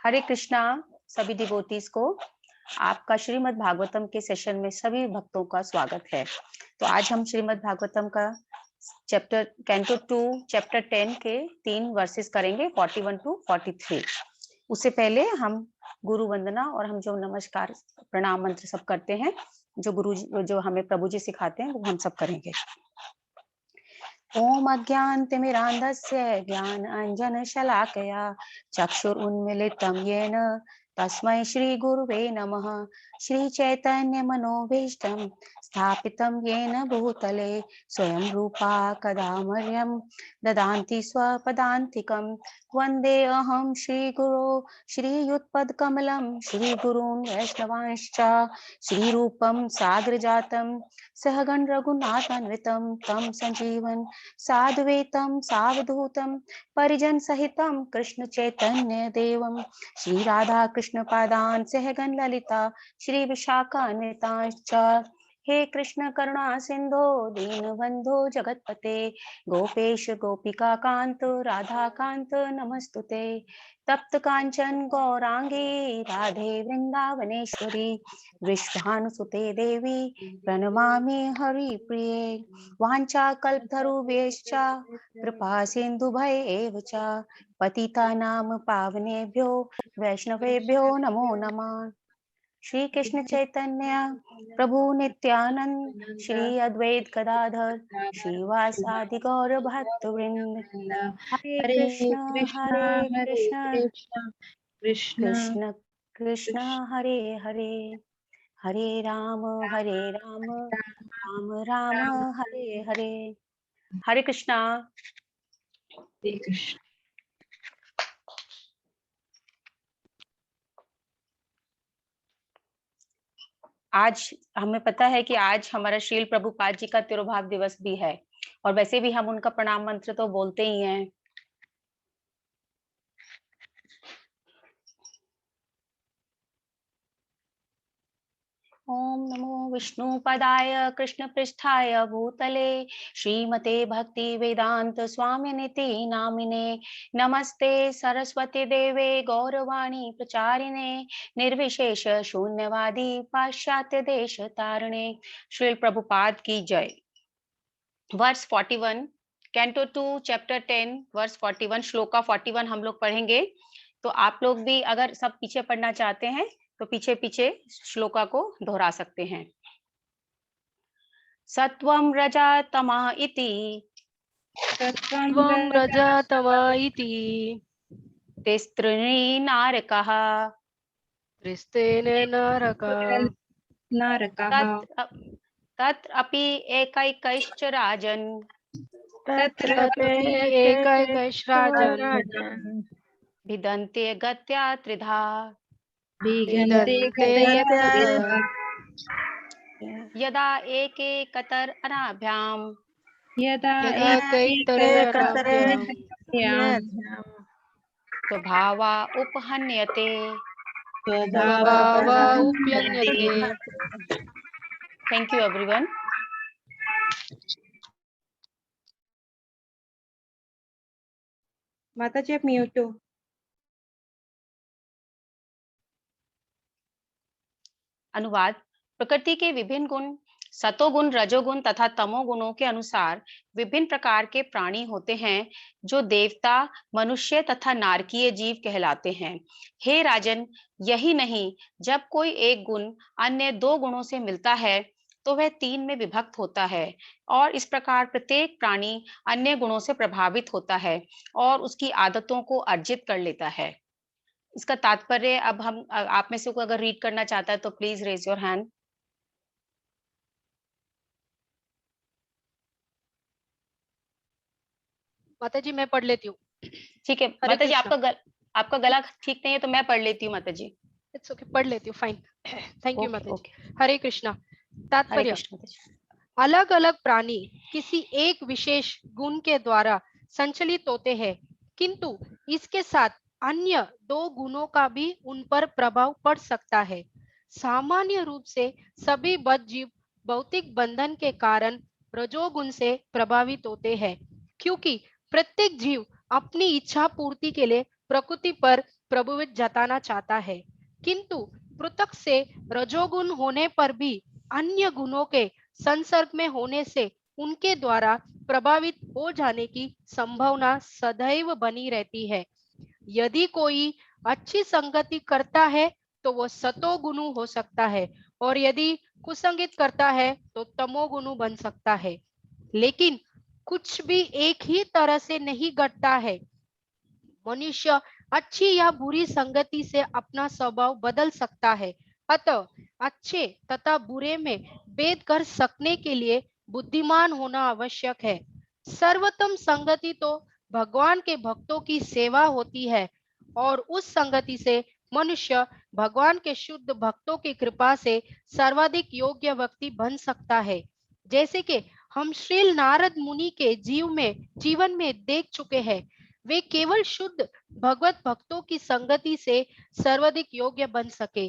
हरे कृष्णा सभी डिवोटीज को। आपका श्रीमद् भागवतम के सेशन में सभी भक्तों का स्वागत है। तो आज हम श्रीमद् भागवतम का चैप्टर कैंटो 2 चैप्टर 10 के 3 वर्सेस करेंगे 41 to 43। उससे पहले हम गुरु वंदना और हम जो नमस्कार प्रणाम मंत्र सब करते हैं, जो हमें प्रभु जी सिखाते हैं, वो हम सब करेंगे। ओम अज्ञानतिमिरान्धस्य ज्ञानाञ्जनशलाकया चक्षुरुन्मीलितं येन तस्मै श्रीगुरुवे नमः। श्रीचैतन्यमनोभीष्टं स्थापितं येन भूतले स्वयं रूपा कदा मह्यं ददान्ति स्वपदान्तिकं। वन्देऽहं श्रीगुरो श्रीयुतपदकमलं श्रीगुरून् वैष्णवांश्च श्रीरूपं साग्रजातं सहगण रघुनाथान्वितं तं संजीवन साद्वैतं सावधूतं परिजन सहितं कृष्ण चैतन्य देवं श्री राधा कृष्ण पादान सहगण ललिता श्री विशाखान्वितांश्च। हे कृष्ण करुणा सिंधो दीनबंधो जगतपते गोपेश गोपिका कांत राधा कांत नमस्तुते। तप्त कांचन गौरांगी राधे वृंदावनेश्वरी विश्वानुसुते देवी प्रणमामि हरिप्रिये। वाञ्छाकल्पतरुभ्यश्च कृपा सिन्धुभय एव च पतितानां पावनेभ्यो वैष्णवेभ्यो नमो नमः। श्री कृष्ण चैतन्य प्रभु नित्यानंद श्री अद्वैत गदाधर श्रीवासादि गौर भक्तवृंद। हरे कृष्ण कृष्ण कृष्ण हरे हरे, हरे राम राम राम हरे हरे। हरे कृष्णा। आज हमें पता है कि आज हमारा श्रील प्रभुपाद जी का तिरुभाव दिवस भी है, और वैसे भी हम उनका प्रणाम मंत्र तो बोलते ही हैं। ओम नमो विष्णुपदाय कृष्ण पृष्ठाय भूतले श्रीमते भक्ति वेदांत स्वामिनिति नामिने। नमस्ते सरस्वती देवे गौरवाणी प्रचारिणे निर्विशेष शून्यवादी पाश्चात्य देश तारणे। श्रील प्रभुपाद की जय। Verse 41 canto 2 chapter 10 verse 41 shloka 41 हम लोग पढ़ेंगे। तो आप लोग भी अगर सब पीछे पढ़ना चाहते हैं तो पीछे पीछे श्लोका को दोहरा सकते हैं। सत्वं रजतमा इति तिस्त्रीणि नारकः तत्र अपि एकैकश्च राजन् भिदन्ते गत्या त्रिधा। यदा एकैकतर अनाभ्याम् स्वभावा उपहन्यते। Thank you everyone. माता जी आप म्यूट हो। अनुवाद। प्रकृति के विभिन्न गुण सतोगुण रजोगुण तथा तमोगुणों के अनुसार विभिन्न प्रकार के प्राणी होते हैं, जो देवता मनुष्य तथा नारकीय जीव कहलाते हैं। हे राजन, यही नहीं, जब कोई एक गुण अन्य दो गुणों से मिलता है तो वह तीन में विभक्त होता है, और इस प्रकार प्रत्येक प्राणी अन्य गुणों से प्रभावित होता है और उसकी आदतों को अर्जित कर लेता है। इसका तात्पर्य अब हम आप में से कोई अगर रीड करना चाहता है तो प्लीज रेज योर हैंड। माता जी मैं पढ़ लेती हूँ। ठीक है माता जी, आपका गला ठीक नहीं है तो मैं पढ़ लेती हूँ माता जी। इट्स ओके, पढ़ लेती हूँ, फाइन। थैंक यू माता जी। ओके। हरे कृष्णा। तात्पर्य। अलग अलग प्राणी किसी एक विशेष गुण के द्वारा संचलित होते हैं, किंतु इसके साथ अन्य दो गुणों का भी उन पर प्रभाव पड़ सकता है। सामान्य रूप से सभी बद्ध जीव भौतिक बंधन के कारण रजोगुण से प्रभावित होते हैं, क्योंकि प्रत्येक जीव अपनी इच्छा पूर्ति के लिए प्रकृति पर प्रभुत्व जताना चाहता है, किंतु पृथक से रजोगुण होने पर भी अन्य गुणों के संसर्ग में होने से उनके द्वारा प्रभावित हो जाने की संभावना सदैव बनी रहती है। यदि कोई अच्छी संगति करता है तो वो सतोगुणु हो सकता है, और यदि कुसंगित करता है तो तमोगुणु बन सकता है। लेकिन कुछ भी एक ही तरह से नहीं घटता है। मनुष्य अच्छी या बुरी संगति से अपना स्वभाव बदल सकता है। अतः अच्छे तथा बुरे में भेद कर सकने के लिए बुद्धिमान होना आवश्यक है। सर्वोत्तम संगति तो भगवान के भक्तों की सेवा होती है, और उस संगति से मनुष्य भगवान के शुद्ध भक्तों की कृपा से सर्वाधिक योग्य व्यक्ति बन सकता है। जैसे कि हम श्री नारद मुनि के जीवन में देख चुके हैं, वे केवल शुद्ध भगवत भक्तों की संगति से सर्वाधिक योग्य बन सके।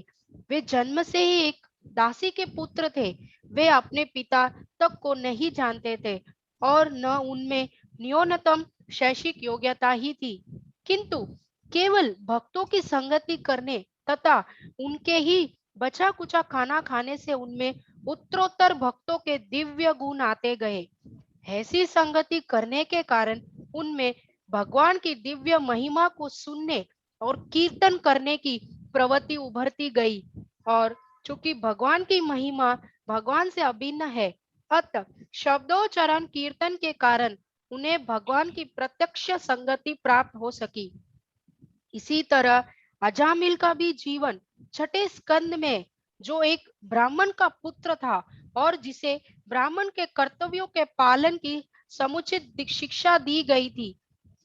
वे जन्म से ही एक दासी के पुत्र थे। वे अपने पिता तक को नहीं जानते थे और न उनमें न्यूनतम शैक्षिक योग्यता ही थी, किंतु केवल भक्तों की संगति करने तथा उनके ही बचा कुचा खाना खाने से उनमें उत्तरोत्तर भक्तों के दिव्य गुण आते गए। ऐसी संगति करने के कारण उनमें भगवान की दिव्य महिमा को सुनने और कीर्तन करने की प्रवृत्ति उभरती गई, और चूंकि भगवान की महिमा भगवान से अभिन्न है, अतः शब्दोच्चारण कीर्तन के कारण उन्हें भगवान की प्रत्यक्ष संगति प्राप्त हो सकी। इसी तरह अजामिल का भी जीवन छठे स्कंद में, जो एक ब्राह्मण का पुत्र था और जिसे ब्राह्मण के कर्तव्यों के पालन की समुचित शिक्षा दी गई थी,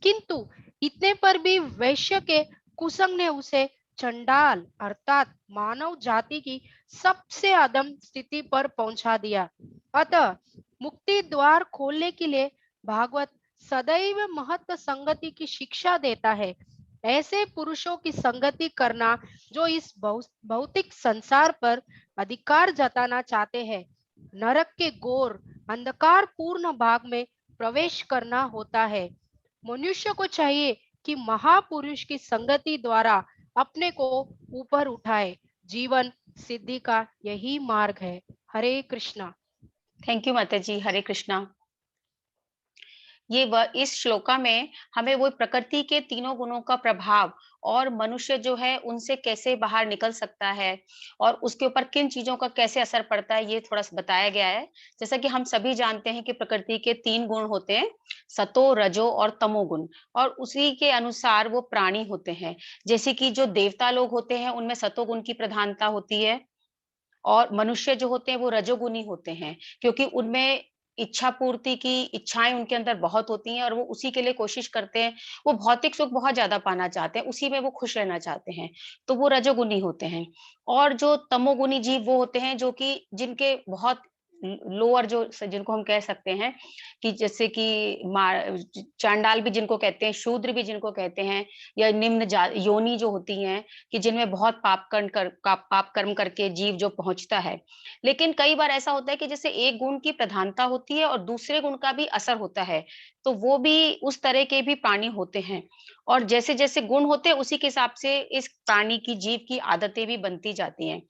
किंतु इतने पर भी वैश्य के कुसंग ने उसे चंडाल अर्थात मानव जाति की सबसे अधम स्थिति पर पहुंचा दिया। अतः मुक्ति द्वार खोलने के लिए भागवत सदैव महत्व संगति की शिक्षा देता है। ऐसे पुरुषों की संगति करना जो इस भौतिक संसार पर अधिकार जताना चाहते हैं, नरक के घोर अंधकार पूर्ण भाग में प्रवेश करना होता है। मनुष्य को चाहिए कि महापुरुष की संगति द्वारा अपने को ऊपर उठाए। जीवन सिद्धि का यही मार्ग है। हरे कृष्णा। थैंक यू माता जी। हरे कृष्णा। ये इस श्लोका में हमें वो प्रकृति के तीनों गुणों का प्रभाव और मनुष्य जो है उनसे कैसे बाहर निकल सकता है और उसके ऊपर किन चीजों का कैसे असर पड़ता है, ये थोड़ा सा बताया गया है। जैसा कि हम सभी जानते हैं कि प्रकृति के 3 गुण होते हैं, सतो, रजो और तमोगुण, और उसी के अनुसार वो प्राणी होते हैं। जैसे कि जो देवता लोग होते हैं उनमें सतोगुण की प्रधानता होती है, और मनुष्य जो होते हैं वो रजोगुनी होते हैं, क्योंकि उनमें इच्छा पूर्ति की इच्छाएं उनके अंदर बहुत होती हैं और वो उसी के लिए कोशिश करते हैं। वो भौतिक सुख बहुत ज्यादा पाना चाहते हैं, उसी में वो खुश रहना चाहते हैं, तो वो रजोगुनी होते हैं। और जो तमोगुनी जीव वो होते हैं जो कि जिनके बहुत लोअर, जो जिनको हम कह सकते हैं कि जैसे कि चांडाल भी जिनको कहते हैं, शूद्र भी जिनको कहते हैं, या निम्न योनि जो होती हैं, कि जिनमें बहुत पाप कर्म करके जीव जो पहुंचता है। लेकिन कई बार ऐसा होता है कि जैसे एक गुण की प्रधानता होती है और दूसरे गुण का भी असर होता है, तो वो भी उस तरह के भी प्राणी होते हैं। और जैसे जैसे गुण होते हैं उसी के हिसाब से इस प्राणी की, जीव की आदतें भी बनती जाती हैं।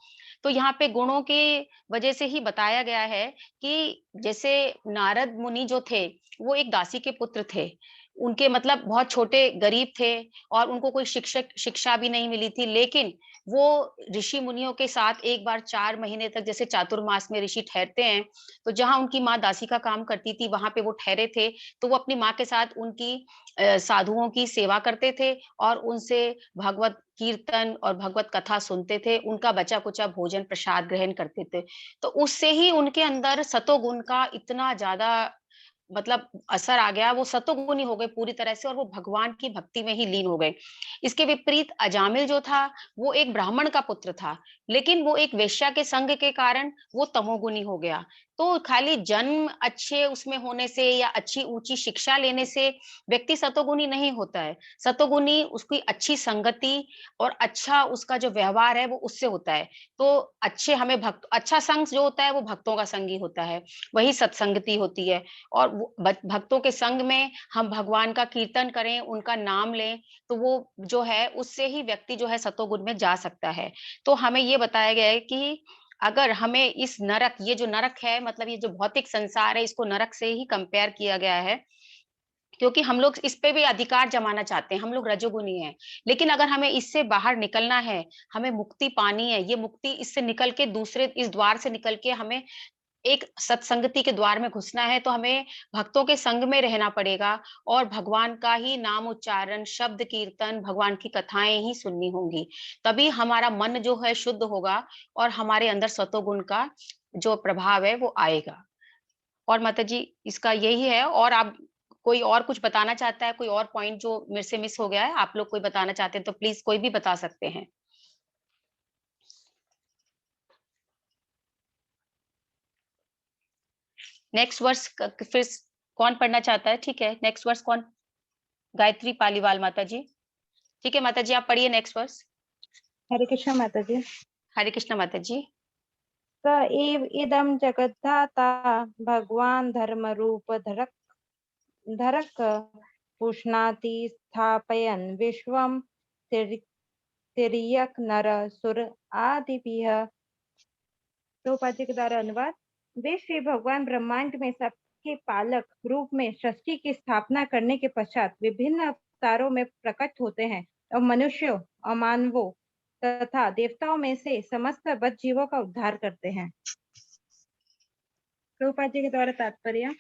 तो यहाँ पे गुणों के वजह से ही बताया गया है कि जैसे नारद मुनि जो थे वो एक दासी के पुत्र थे। उनके मतलब बहुत छोटे गरीब थे और उनको कोई शिक्षा भी नहीं मिली थी, लेकिन वो ऋषि मुनियों के साथ एक बार 4 महीने तक, जैसे चातुर्मास में ऋषि ठहरते हैं, तो जहाँ उनकी माँ दासी का काम करती थी वहां पे वो ठहरे थे। तो वो अपनी माँ के साथ उनकी साधुओं की सेवा करते थे और उनसे भगवत कीर्तन और भगवत कथा सुनते थे, उनका बचा कुचा भोजन प्रसाद ग्रहण करते थे। तो उससे ही उनके अंदर सतोगुण का इतना ज्यादा मतलब असर आ गया, वो सतोगुणी हो गए पूरी तरह से और वो भगवान की भक्ति में ही लीन हो गए। इसके विपरीत अजामिल जो था वो एक ब्राह्मण का पुत्र था, लेकिन वो एक वेश्या के संग के कारण वो तमोगुणी हो गया। तो खाली जन्म अच्छे उसमें होने से या अच्छी ऊंची शिक्षा लेने से व्यक्ति सतोगुणी नहीं होता है। सतोगुणी उसकी अच्छी संगति और अच्छा उसका जो व्यवहार है वो उससे होता है। तो अच्छे हमें भक्त अच्छा संग जो होता है वो भक्तों का संग ही होता है, वही सत्संगति होती है। और भक्तों के संग में हम भगवान का कीर्तन करें, उनका नाम लें, तो वो जो है उससे ही व्यक्ति जो है सतोगुण में जा सकता है। तो हमें ये बताया गया है कि अगर हमें इस नरक, ये जो नरक है मतलब ये जो भौतिक संसार है, इसको नरक से ही कंपेयर किया गया है, क्योंकि हम लोग इस पे भी अधिकार जमाना चाहते हैं, हम लोग रजोगुनी हैं। लेकिन अगर हमें इससे बाहर निकलना है, हमें मुक्ति पानी है, ये मुक्ति इससे निकल के दूसरे इस द्वार से निकल के हमें एक सत्संगति के द्वार में घुसना है, तो हमें भक्तों के संग में रहना पड़ेगा और भगवान का ही नाम उच्चारण, शब्द कीर्तन, भगवान की कथाएं ही सुननी होंगी। तभी हमारा मन जो है शुद्ध होगा और हमारे अंदर सतोगुण का जो प्रभाव है वो आएगा। और माता जी इसका यही है। और आप कोई और कुछ बताना चाहता है, कोई और पॉइंट जो मेरे से मिस हो गया है, आप लोग कोई बताना चाहते हैं तो प्लीज कोई भी बता सकते हैं। नेक्स्ट वर्स फिर कौन पढ़ना चाहता है? ठीक है, नेक्स्ट वर्स कौन? गायत्री पालीवाल माता जी। ठीक है माता जी, आप पढ़िए नेक्स्ट वर्स। हरे कृष्ण माता जी। हरे कृष्ण माता जी। स एव इदं जगद्धाता भगवान धर्म रूप धरक धरक पुष्णाति स्थापयन् विश्वं तिर्यक नर सुर आदिभ्यः। प्रभुपाद जी के द्वारा अनुवाद। वे श्री भगवान ब्रह्मांड में सबके पालक रूप में सृष्टि की स्थापना करने के पश्चात विभिन्न अवतारों में प्रकट होते हैं और मनुष्यों, अमानवों तथा देवताओं में से समस्त बद्ध जीवों का उद्धार करते हैं। प्रभुपाद जी के द्वारा तात्पर्य।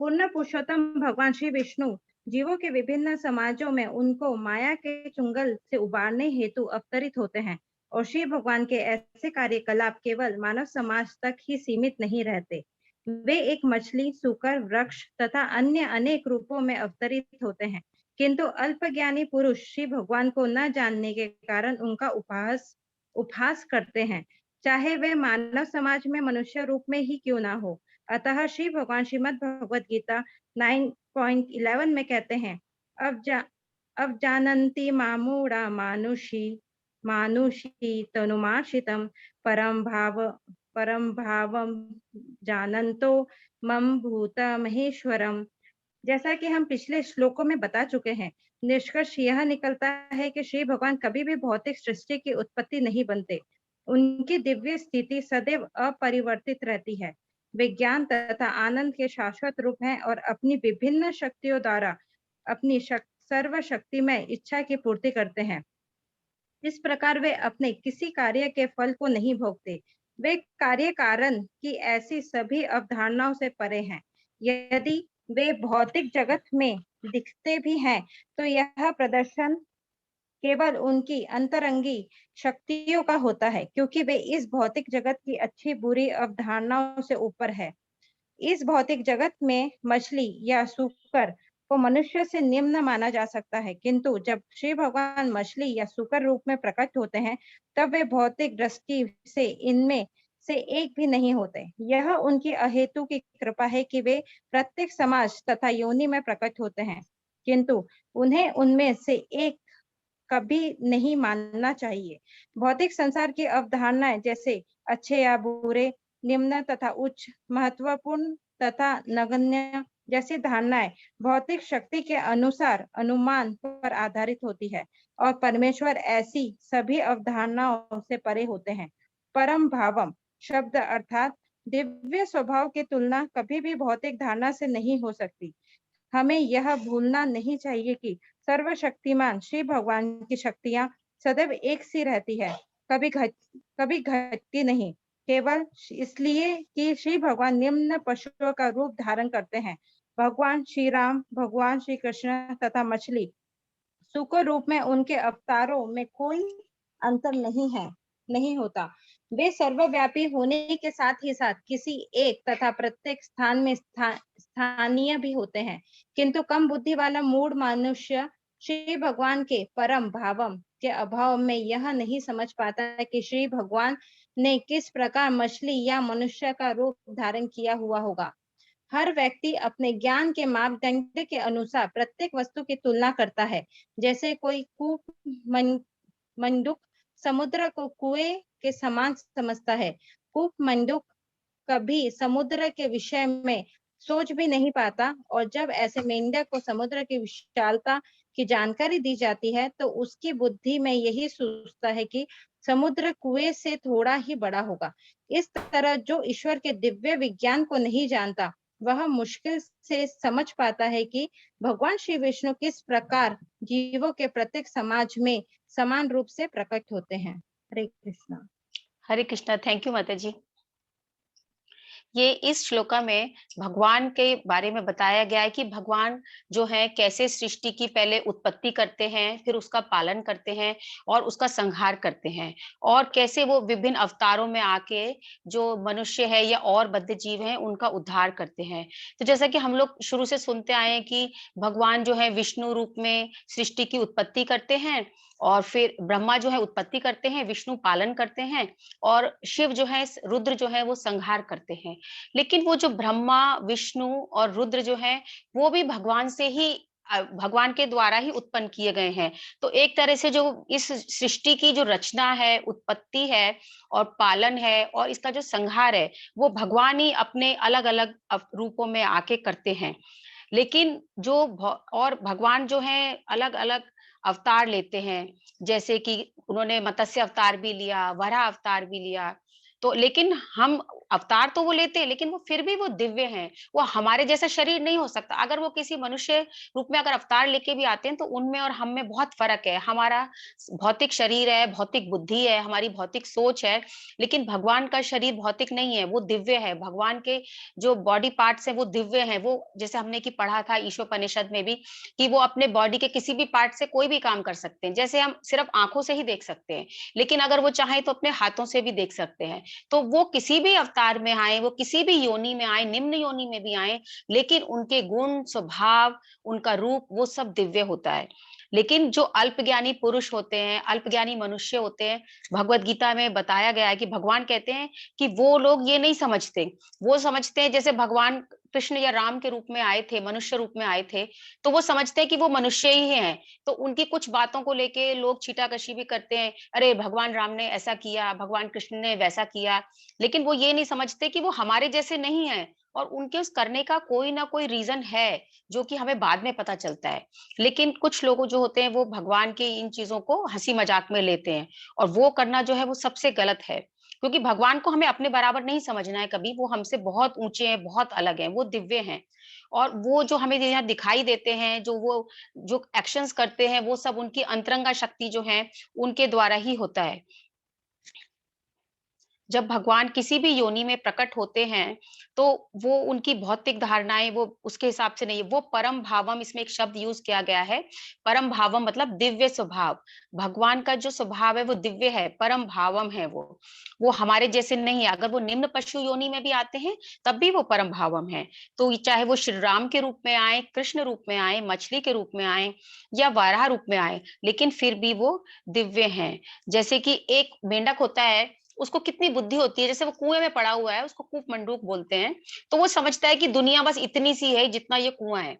पूर्ण पुरुषोत्तम भगवान श्री विष्णु जीवों के विभिन्न समाजों में उनको माया के चुंगल से उबारने हेतु अवतरित होते हैं और श्री भगवान के ऐसे कार्यकलाप केवल मानव समाज तक ही सीमित नहीं रहते। वे एक मछली, सूकर, वृक्ष तथा अन्य अनेक रूपों में अवतरित होते हैं, किंतु अल्पज्ञानी पुरुष श्री भगवान को न जानने के कारण उनका उपहास करते हैं, चाहे वे मानव समाज में मनुष्य रूप में ही क्यों ना हो। अतः श्री भगवान श्रीमद् भगवद गीता 9.11 में कहते हैं, अब जानन्ति मामूढ़ा मानुषी तनुमाश्रितम परम भावम जानन्तो मम भूत महेश्वरम। जैसा कि हम पिछले श्लोकों में बता चुके हैं, निष्कर्ष यह निकलता है कि श्री भगवान कभी भी भौतिक सृष्टि की उत्पत्ति नहीं बनते। उनकी दिव्य स्थिति सदैव अपरिवर्तित रहती है। विज्ञान तथा आनंद के शाश्वत रूप हैं और अपनी विभिन्न शक्तियों द्वारा अपनी सर्वशक्तिमय इच्छा की पूर्ति करते हैं। इस प्रकार वे अपने किसी कार्य के फल को नहीं भोगते। वे कार्य कारण की ऐसी सभी अवधारणाओं से परे हैं। यदि वे भौतिक जगत में दिखते भी हैं, तो यह प्रदर्शन केवल उनकी अंतरंगी शक्तियों का होता है, क्योंकि वे इस भौतिक जगत की अच्छी बुरी अवधारणाओं से ऊपर है। इस भौतिक जगत में मछली या सूकर को मनुष्य से निम्न माना जा सकता है, किंतु जब श्री भगवान मछली या सूकर रूप में प्रकट होते हैं, तब वे भौतिक दृष्टि से इनमें से एक भी नहीं होते। यह उनकी अहेतु की कृपा है कि वे प्रत्येक समाज तथा योनि में प्रकट होते हैं, किंतु उन्हें उनमें से एक कभी नहीं मानना चाहिए। भौतिक संसार की अवधारणाएं जैसे अच्छे या बुरे, निम्न तथा उच्च, महत्वपूर्ण तथा नगण्य जैसी धारणाएं भौतिक शक्ति के अनुसार अनुमान पर आधारित होती है और परमेश्वर ऐसी सभी अवधारणाओं से परे होते हैं। परम भावम शब्द अर्थात दिव्य स्वभाव की तुलना कभी भी भौतिक धारणा से नहीं हो सकती। हमें यह भूलना नहीं चाहिए कि सर्वशक्तिमान श्री भगवान की शक्तियां सदैव एक सी रहती है, कभी घटती नहीं, केवल इसलिए कि श्री भगवान निम्न पशुओं का रूप धारण करते हैं। भगवान श्री राम, भगवान श्री कृष्ण तथा मछली सूक्ष्म रूप में उनके अवतारों में कोई अंतर नहीं होता। वे सर्वव्यापी होने के साथ ही साथ किसी एक तथा प्रत्येक स्थान में स्थानीय भी होते हैं, किंतु कम बुद्धि वाला मूढ़ मनुष्य श्री भगवान के परम भावम के अभाव में यह नहीं समझ पाता है कि श्री भगवान ने किस प्रकार मछली या मनुष्य का रूप धारण किया हुआ होगा। हर व्यक्ति अपने ज्ञान के मापदंड के अनुसार प्रत्येक वस्तु की तुलना करता है। जैसे कोई कूप मंडूक समुद्र को कुएं के समान समझता है। कूप मंडूक कभी समुद्र के विषय में सोच भी नहीं पाता, और जब ऐसे मेंढक को समुद्र की विशालता की जानकारी दी जाती है तो उसकी बुद्धि में यही सोचता है कि समुद्र कुएं से थोड़ा ही बड़ा होगा। इस तरह जो ईश्वर के दिव्य विज्ञान को नहीं जानता, वह मुश्किल से समझ पाता है कि भगवान श्री विष्णु किस प्रकार जीवों के प्रत्येक समाज में समान रूप से प्रकट होते हैं। हरे कृष्णा। हरे कृष्णा। थैंक यू माता जी। ये इस श्लोका में भगवान के बारे में बताया गया है कि भगवान जो है कैसे सृष्टि की पहले उत्पत्ति करते हैं, फिर उसका पालन करते हैं और उसका संहार करते हैं, और कैसे वो विभिन्न अवतारों में आके जो मनुष्य है या और बद्ध जीव हैं उनका उद्धार करते हैं। तो जैसा कि हम लोग शुरू से सुनते आए हैं कि भगवान जो है विष्णु रूप में सृष्टि की उत्पत्ति करते हैं, और फिर ब्रह्मा जो है उत्पत्ति करते हैं, विष्णु पालन करते हैं, और शिव जो है रुद्र जो है वो संहार करते हैं। लेकिन वो जो ब्रह्मा, विष्णु और रुद्र जो है वो भी भगवान से ही भगवान के द्वारा ही उत्पन्न किए गए हैं। तो एक तरह से जो इस सृष्टि की जो रचना है, उत्पत्ति है और पालन है और इसका जो संहार है, वो भगवान ही अपने अलग अलग रूपों में आके करते हैं। लेकिन जो और भगवान जो है अलग अलग अवतार लेते हैं, जैसे कि उन्होंने मत्स्य अवतार भी लिया, वराह अवतार भी लिया। तो लेकिन हम अवतार तो वो लेते हैं, लेकिन वो फिर भी वो दिव्य हैं। वो हमारे जैसा शरीर नहीं हो सकता। अगर वो किसी मनुष्य रूप में अगर अवतार लेके भी आते हैं तो उनमें और हम में बहुत फर्क है। हमारा भौतिक शरीर है, भौतिक बुद्धि है, हमारी भौतिक सोच है, लेकिन भगवान का शरीर भौतिक नहीं है, वो दिव्य है। भगवान के जो बॉडी पार्ट्स हैं वो दिव्य हैं। वो जैसे हमने कि पढ़ा था ईशोपनिषद में भी कि वो अपने बॉडी के किसी भी पार्ट से कोई भी काम कर सकते हैं। जैसे हम सिर्फ आंखों से ही देख सकते हैं, लेकिन अगर वो चाहें तो अपने हाथों से भी देख सकते हैं। तो वो किसी भी अवतार में आए, वो किसी भी योनि में आए, निम्न योनि में भी आए, लेकिन उनके गुण, स्वभाव, उनका रूप वो सब दिव्य होता है। लेकिन जो अल्पज्ञानी पुरुष होते हैं, अल्पज्ञानी मनुष्य होते हैं, भगवत गीता में बताया गया है कि भगवान कहते हैं कि वो लोग ये नहीं समझते। वो समझते हैं जैसे भगवान कृष्ण या राम के रूप में आए थे, मनुष्य रूप में आए थे, तो वो समझते हैं कि वो मनुष्य ही हैं। तो उनकी कुछ बातों को लेके लोग छीटाकशी भी करते हैं, अरे भगवान राम ने ऐसा किया, भगवान कृष्ण ने वैसा किया। लेकिन वो ये नहीं समझते कि वो हमारे जैसे नहीं है, और उनके उस करने का कोई ना कोई रीजन है, जो कि हमें बाद में पता चलता है। लेकिन कुछ लोग जो होते हैं वो भगवान की इन चीजों को हंसी मजाक में लेते हैं, और वो करना जो है वो सबसे गलत है। क्योंकि भगवान को हमें अपने बराबर नहीं समझना है कभी। वो हमसे बहुत ऊंचे हैं, बहुत अलग हैं, वो दिव्य हैं। और वो जो हमें यहाँ दिखाई देते हैं, जो वो जो एक्शंस करते हैं, वो सब उनकी अंतरंगा शक्ति जो है उनके द्वारा ही होता है। जब भगवान किसी भी योनि में प्रकट होते हैं, तो वो उनकी भौतिक धारणाएं वो उसके हिसाब से नहीं है। वो परम भावम, इसमें एक शब्द यूज किया गया है। परम भावम मतलब दिव्य स्वभाव। भगवान का जो स्वभाव है वो दिव्य है, परम भावम है। वो हमारे जैसे नहीं है। अगर वो निम्न पशु योनि में भी आते हैं तब भी वो परम भावम है। तो चाहे वो श्री राम के रूप में आए, कृष्ण रूप में आए, मछली के रूप में आए या वाराह रूप में आए, लेकिन फिर भी वो दिव्य हैं। जैसे कि एक मेंढक होता है, उसको कितनी बुद्धि होती है। जैसे वो कुएं में पड़ा हुआ है, उसको कूप मंडूक बोलते हैं, तो वो समझता है कि दुनिया बस इतनी सी है जितना ये कुआं है।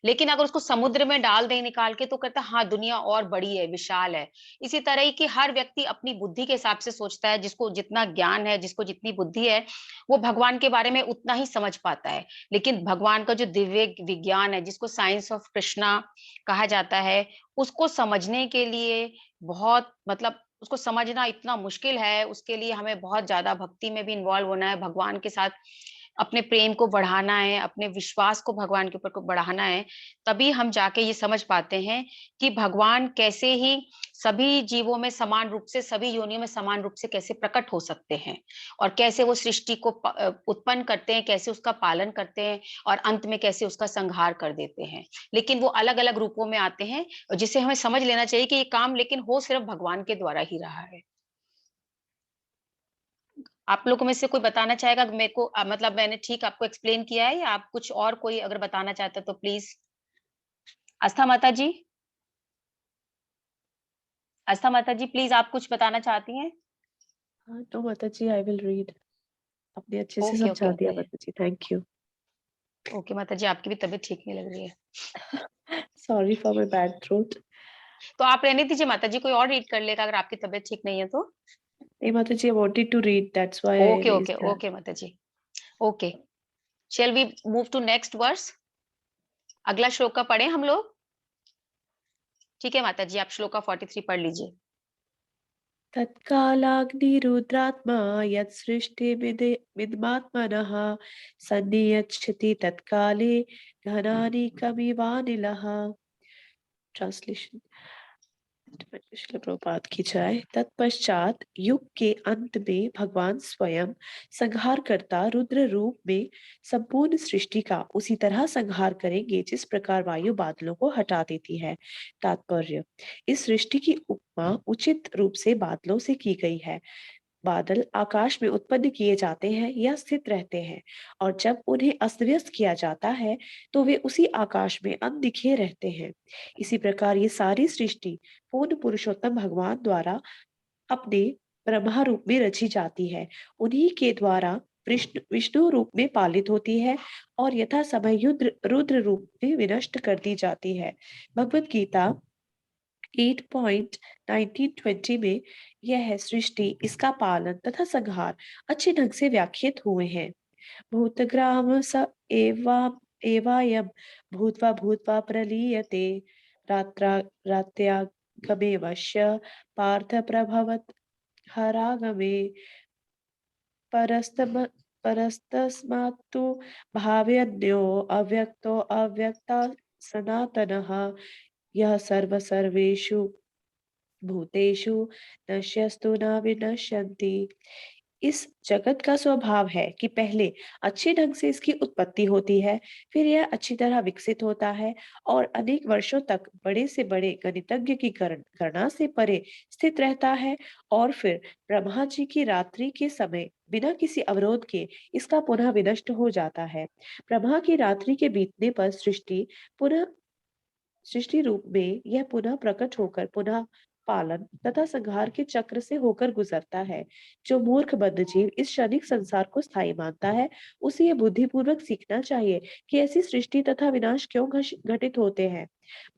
लेकिन अगर उसको समुद्र में डाल दें निकाल के, तो कहता है हाँ दुनिया और बड़ी है, विशाल है। इसी तरह ही कि हर व्यक्ति अपनी बुद्धि के हिसाब से सोचता है। जिसको जितना ज्ञान है, जिसको जितनी बुद्धि है, वो भगवान के बारे में उतना ही समझ पाता है। लेकिन भगवान का जो दिव्य विज्ञान है, जिसको साइंस ऑफ कृष्णा कहा जाता है, उसको समझने के लिए बहुत मतलब उसको समझना इतना मुश्किल है। उसके लिए हमें बहुत ज्यादा भक्ति में भी इन्वॉल्व होना है, भगवान के साथ अपने प्रेम को बढ़ाना है, अपने विश्वास को भगवान के ऊपर को बढ़ाना है। तभी हम जाके ये समझ पाते हैं कि भगवान कैसे ही सभी जीवों में समान रूप से, सभी योनियों में समान रूप से कैसे प्रकट हो सकते हैं, और कैसे वो सृष्टि को उत्पन्न करते हैं, कैसे उसका पालन करते हैं, और अंत में कैसे उसका संहार कर देते हैं। लेकिन वो अलग अलग रूपों में आते हैं, जिसे हमें समझ लेना चाहिए कि ये काम लेकिन हो सिर्फ भगवान के द्वारा ही रहा है। आप लोगों में से कोई बताना चाहेगा? मेरे को मतलब मैंने ठीक आपको एक्सप्लेन किया है, या आप कुछ और कोई अगर बताना चाहते तो प्लीज। आस्था माता जी। आस्था माता जी, प्लीज आप कुछ बताना चाहती हैं? हाँ तो माता जी, आई विल रीड। आपने अच्छे से ओके ओके समझा दिया बताइए। माता जी, थैंक यू। ओके माता जी, आपकी भी तबीयत ठीक नहीं लग रही है। Sorry for my bad throat. तो आप रहने दीजिए माता जी, कोई और रीड कर लेगा अगर आपकी तबीयत ठीक नहीं है तो। नहीं माता जी, I wanted to read, that's why I okay okay raised hand. Okay माता जी। Okay, shall we move to next verse? अगला श्लोका पढ़े हम लोग? ठीक है माता जी, आप श्लोका 43 पढ़ लीजिए। तत्कालाग्निरुद्रात्मा यत्सृष्टिमिदमात्मनः सन्नियच्छति तत्काले घनानिकमिवानिलः। ट्रांसलेशन श्रील प्रभुपाद की जय। तत्पश्चात युग के अंत में भगवान स्वयं संहारकर्ता रुद्र रूप में संपूर्ण सृष्टि का उसी तरह संहार करेंगे जिस प्रकार वायु बादलों को हटा देती है। तात्पर्य, इस सृष्टि की उपमा उचित रूप से बादलों से की गई है। बादल आकाश में उत्पन्न किए जाते हैं या स्थित रहते हैं, और जब उन्हें अस्त व्यस्त किया जाता है तो वे उसी आकाश में अनदिखे रहते हैं। इसी प्रकार ये सारी सृष्टि पूर्ण पुरुषोत्तम भगवान द्वारा अपने ब्रह्मा रूप में रची जाती है। उन्हीं के द्वारा विष्णु विष्णु रूप में पालित होती है और यथा समय रुद्र रूप में विनष्ट कर दी जाती है। भगवत गीता 8.19-20 में यह सृष्टि, इसका पालन तथा संहार अच्छे ढंग से व्याख्यात हुए हैं। भूतग्राम स एवायम भूत्वा भूत्वा प्रलीयते रात्रा रात्यागमे वश्य पार्थ प्रभवत हरागमे परस्तस्मात्तु भाव्यन्यो अव्यक्तो अव्यक्ता सनातनः यह सर्वेषु भूतेषु नश्यस्तु न विनश्यन्ति। इस जगत का स्वभाव है कि पहले अच्छे ढंग से इसकी उत्पत्ति होती है, फिर यह अच्छी तरह विकसित होता है और अनेक वर्षों तक बड़े से बड़े गणितज्ञ की गणना से परे स्थित रहता है, और फिर ब्रह्मा जी की रात्रि के समय बिना किसी अवरोध के इसका पुनः विनष्ट हो जाता है। ब्रह्मा की रात्रि के बीतने पर सृष्टि रूप में यह पुनः प्रकट होकर पुनः पालन तथा संहार के चक्र से होकर गुजरता है। जो मूर्ख बद्ध जीव इस क्षणिक संसार को स्थायी मानता है, उसे यह बुद्धिपूर्वक सीखना चाहिए कि ऐसी सृष्टि तथा विनाश क्यों घटित होते हैं।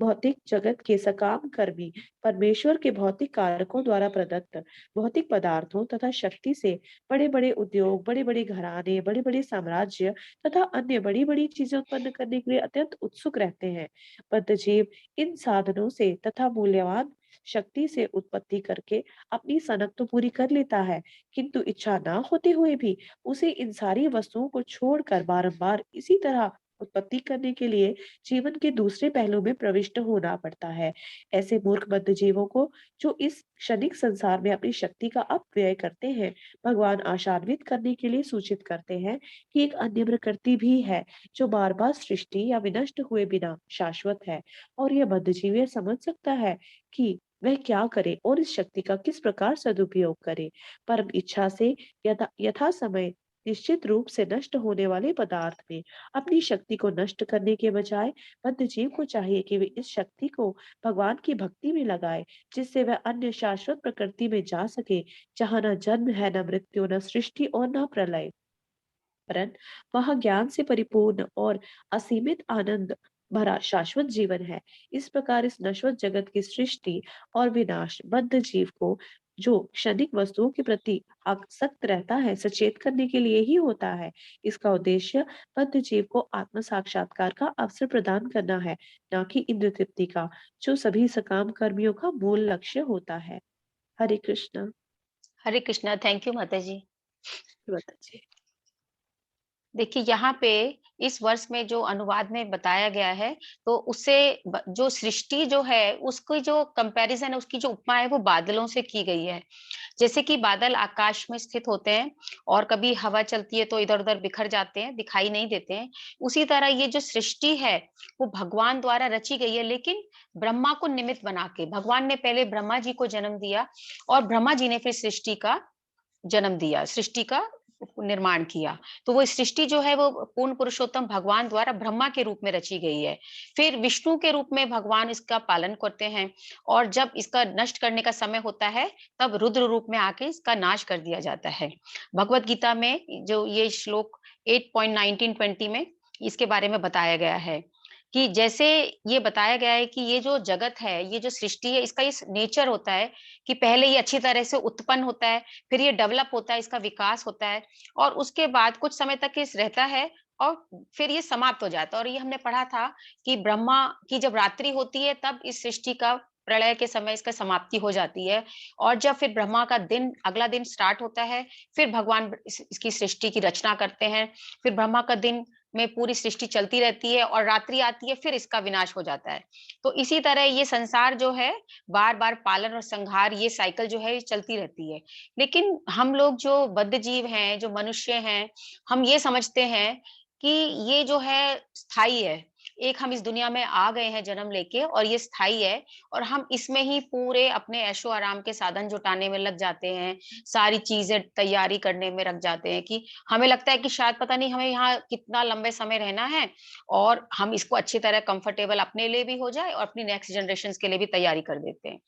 भौतिक जगत के सकाम कर्मी परमेश्वर के भौतिक कारकों द्वारा प्रदत्त भौतिक पदार्थों तथा शक्ति से बड़े बड़े उद्योग, बड़े बड़े घराने, बड़े बड़े साम्राज्य तथा अन्य बड़ी बड़ी चीजें उत्पन्न करने के लिए अत्यंत उत्सुक रहते हैं। बद्ध जीव इन साधनों से तथा मूल्यवान शक्ति से उत्पत्ति करके अपनी सनक तो पूरी कर लेता है, किंतु इच्छा ना होते हुए भी उसे इन सारी वस्तुओं को छोड़कर बारंबार इसी तरह उत्पत्ति करने के लिए जीवन के दूसरे पहलू में प्रविष्ट होना पड़ता है। ऐसे मूर्ख बद्ध जीवों को, जो इस क्षणिक संसार में अपनी शक्ति का अपव्यय करते हैं, भगवान आशान्वित करने के लिए सूचित करते हैं कि एक अन्य प्रकृति भी है जो बार बार सृष्टि या विनष्ट हुए बिना शाश्वत है, और यह बद्ध जीव यह समझ सकता है कि वह क्या करे और इस शक्ति का किस प्रकार सदुपयोग करे। परम इच्छा से यथा समय निश्चित रूप से नष्ट होने वाले पदार्थ में अपनी शक्ति को नष्ट करने के बजाय बद्ध जीव को चाहिए कि वे इस शक्ति को भगवान की भक्ति में लगाए, जिससे वह अन्य शाश्वत प्रकृति में जा सके, जहाँ न जन्म है, न मृत्यु, न सृष्टि और न प्रलय, परंतु वह ज्ञान से परिपूर्ण और असीमित आनंद भरा शाश्वत जीवन है। इस प्रकार इस नश्वर जगत की सृष्टि और विनाश बद्ध जीव को, जो क्षणिक वस्तुओं के प्रति आसक्त रहता है, सचेत करने के लिए ही होता है। इसका उद्देश्य बद्ध जीव को आत्म साक्षात्कार का अवसर प्रदान करना है, न कि इंद्र तृप्ति का, जो सभी सकाम कर्मियों का मूल लक्ष्य होता है। हरे कृष्णा। हरे कृष्णा। थैंक यू माता जी। माता जी। देखिए यहाँ पे इस वर्ष में जो अनुवाद में बताया गया है, तो उससे जो सृष्टि जो है उसकी जो कंपैरिजन है, उसकी जो उपमा है वो बादलों से की गई है। जैसे कि बादल आकाश में स्थित होते हैं और कभी हवा चलती है तो इधर उधर बिखर जाते हैं, दिखाई नहीं देते हैं। उसी तरह ये जो सृष्टि है वो भगवान द्वारा रची गई है, लेकिन ब्रह्मा को निमित्त बना के। भगवान ने पहले ब्रह्मा जी को जन्म दिया और ब्रह्मा जी ने फिर सृष्टि का जन्म दिया, सृष्टि का निर्माण किया। तो वो सृष्टि जो है वो पूर्ण पुरुषोत्तम भगवान द्वारा ब्रह्मा के रूप में रची गई है। फिर विष्णु के रूप में भगवान इसका पालन करते हैं और जब इसका नष्ट करने का समय होता है तब रुद्र रूप में आके इसका नाश कर दिया जाता है। भगवत गीता में जो ये श्लोक 8.19-20 में इसके बारे में बताया गया है कि जैसे ये बताया गया है कि ये जो जगत है, ये जो सृष्टि है, इसका ये नेचर होता है कि पहले ये अच्छी तरह से उत्पन्न होता है, फिर ये डेवलप होता है, इसका विकास होता है और उसके बाद कुछ समय तक ये रहता है और फिर ये समाप्त हो जाता है। और ये हमने पढ़ा था कि ब्रह्मा की जब रात्रि होती है तब इस सृष्टि का प्रलय के समय इसका समाप्ति हो जाती है और जब फिर ब्रह्मा का दिन अगला दिन स्टार्ट होता है, फिर भगवान इसकी सृष्टि की रचना करते हैं। फिर ब्रह्मा का दिन में पूरी सृष्टि चलती रहती है और रात्रि आती है, फिर इसका विनाश हो जाता है। तो इसी तरह ये संसार जो है बार बार पालन और संहार, ये साइकिल जो है चलती रहती है। लेकिन हम लोग जो बद्ध जीव हैं, जो मनुष्य हैं, हम ये समझते हैं कि ये जो है स्थायी है। एक हम इस दुनिया में आ गए हैं जन्म लेके और ये स्थायी है और हम इसमें ही पूरे अपने ऐशो आराम के साधन जुटाने में लग जाते हैं, सारी चीजें तैयारी करने में रख जाते हैं कि हमें लगता है कि शायद पता नहीं हमें यहाँ कितना लंबे समय रहना है और हम इसको अच्छी तरह कंफर्टेबल अपने लिए भी हो जाए और अपनी नेक्स्ट जनरेशन के लिए भी तैयारी कर देते हैं।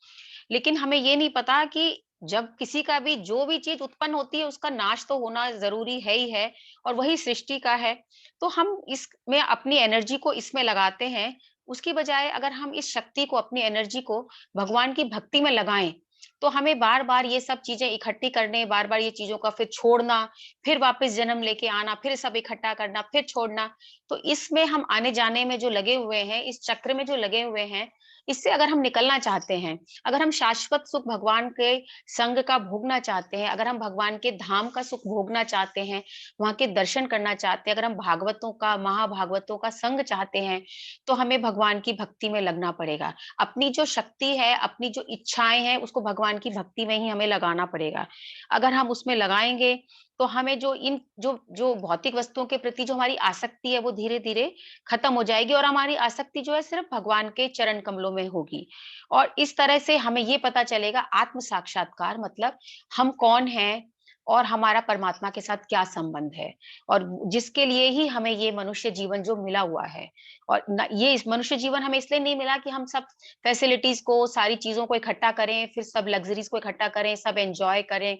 लेकिन हमें ये नहीं पता कि जब किसी का भी जो भी चीज उत्पन्न होती है उसका नाश तो होना जरूरी है ही है और वही सृष्टि का है। तो हम इसमें अपनी एनर्जी को इसमें लगाते हैं, उसकी बजाय अगर हम इस शक्ति को, अपनी एनर्जी को भगवान की भक्ति में लगाएं तो हमें बार बार ये सब चीजें इकट्ठी करने, बार बार ये चीजों का फिर छोड़ना, फिर वापस जन्म लेके आना, फिर सब इकट्ठा करना, फिर छोड़ना। तो इसमें हम आने जाने में जो लगे हुए हैं, इस चक्र में जो लगे हुए हैं, इससे अगर हम निकलना चाहते हैं, अगर हम शाश्वत सुख भगवान के संग का भोगना चाहते हैं, अगर हम भगवान के धाम का सुख भोगना चाहते हैं, वहां के दर्शन करना चाहते हैं, अगर हम भागवतों का, महाभागवतों का संग चाहते हैं, तो हमें भगवान की भक्ति में लगना पड़ेगा। अपनी जो शक्ति है, अपनी जो इच्छाएं हैं, उसको भगवान की भक्ति में ही हमें लगाना पड़ेगा। अगर हम उसमें लगाएंगे तो हमें जो इन जो जो भौतिक वस्तुओं के प्रति जो हमारी आसक्ति है वो धीरे धीरे खत्म हो जाएगी और हमारी आसक्ति जो है सिर्फ भगवान के चरण कमलों में होगी। और इस तरह से हमें ये पता चलेगा आत्म साक्षात्कार मतलब हम कौन हैं और हमारा परमात्मा के साथ क्या संबंध है और जिसके लिए ही हमें ये मनुष्य जीवन जो मिला हुआ है। और ये इस मनुष्य जीवन हमें इसलिए नहीं मिला कि हम सब फैसिलिटीज को, सारी चीजों को इकट्ठा करें, फिर सब लग्जरीज को इकट्ठा करें, सब एंजॉय करें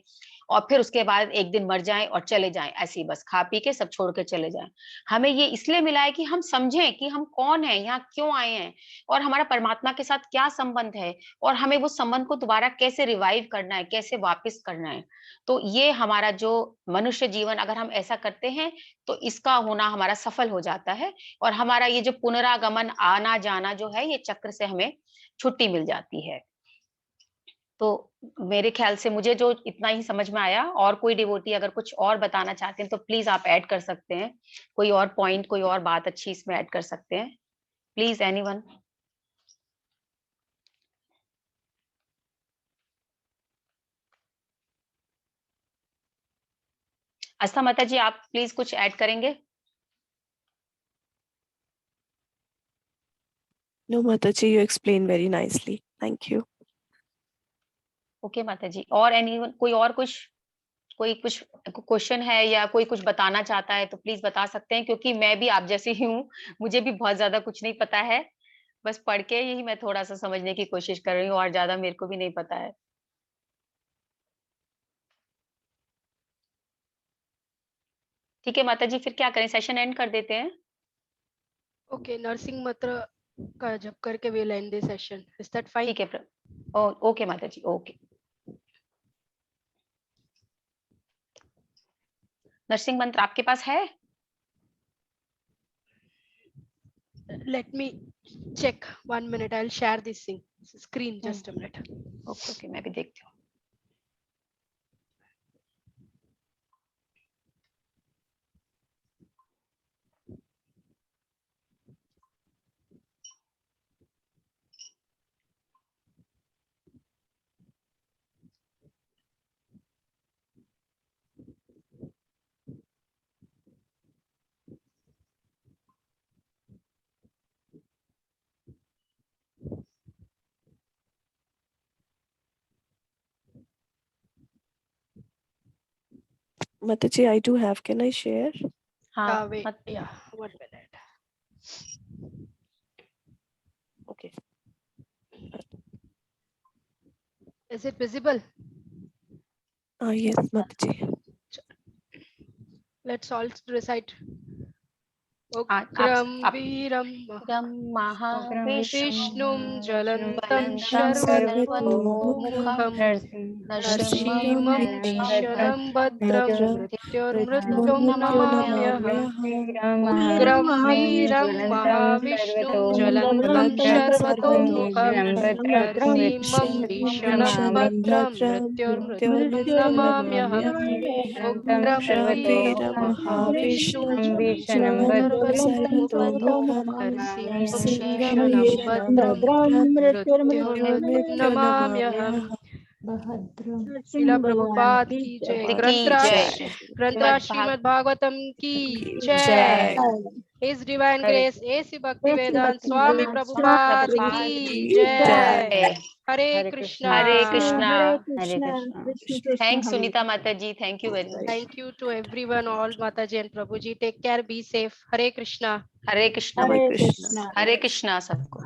और फिर उसके बाद एक दिन मर जाएं और चले जाएं, ऐसे ही बस खा पी के सब छोड़ के चले जाएं। हमें ये इसलिए मिला है कि हम समझें कि हम कौन हैं, यहाँ क्यों आए हैं और हमारा परमात्मा के साथ क्या संबंध है और हमें वो संबंध को दोबारा कैसे रिवाइव करना है, कैसे वापस करना है। तो ये हमारा जो मनुष्य जीवन अगर हम ऐसा करते हैं तो इसका होना हमारा सफल हो जाता है और हमारा ये जो पुनरागमन, आना जाना जो है, ये चक्र से हमें छुट्टी मिल जाती है। तो मेरे ख्याल से मुझे जो इतना ही समझ में आया, और कोई डिवोटी अगर कुछ और बताना चाहते हैं तो प्लीज आप ऐड कर सकते हैं। कोई और पॉइंट, कोई और बात अच्छी इसमें ऐड कर सकते हैं। Please anyone. आस्था माता जी, आप प्लीज कुछ ऐड करेंगे? No, Mataji, you explained very nicely. Thank you. Okay माता जी। और एनीवन, कोई कुछ क्वेश्चन है या कोई कुछ बताना चाहता है तो प्लीज बता सकते हैं, क्योंकि मैं भी आप जैसी ही हूँ, मुझे भी बहुत ज्यादा कुछ नहीं पता है। बस पढ़ के ही मैं थोड़ा सा समझने की कोशिश कर रही हूँ और ज्यादा मेरे को भी नहीं पता है। ठीक है माता जी, फिर क्या करें, सेशन एंड कर देते हैं? ओके, नरसिंह मंत्र का जप करके we'll end the session. Is that fine? ठीक है ओके माता जी, ओके। नरसिंह मंत्र आपके पास है? Let me check 1 minute. I'll share this thing screen just a minute. Okay okay, मैं भी देखती हूँ। Mataji, I do have. Can I share? हाँ wait, मत yeah, 1 minute. Okay. Is it visible? Yes, Mataji. Let's all recite. आप Ugram Veeram Vishnum Jalantam Sarvatomukham Narsimham Visharam Bhadram Mrityurmrutyum Namamyaham. Ugram Veeram Mahavishnum Jalantam Sarvatomukham Narsimham Visharam Bhadram Mrityurmrutyum Namamyaham. Ugram Veeram Mahavishnum Jalantam Sarvatomukham Narsimham Visharam Bhadram Mrityurmrutyum Namamyaham. Srila Prabhupada की जय. ग्रंथराज श्रीमद् भागवतम की जय. His Divine Grace A.C. Bhaktivedanta Swami Prabhupada की जय. Hare Krishna. Hare Krishna. Hare Krishna. Thanks Sunita Mataji. Thank you very much. Thank you to everyone, all Mataji and Prabhuji. Take care. Be safe. Hare Krishna. Hare Krishna. Hare Krishna. Hare Krishna सबको.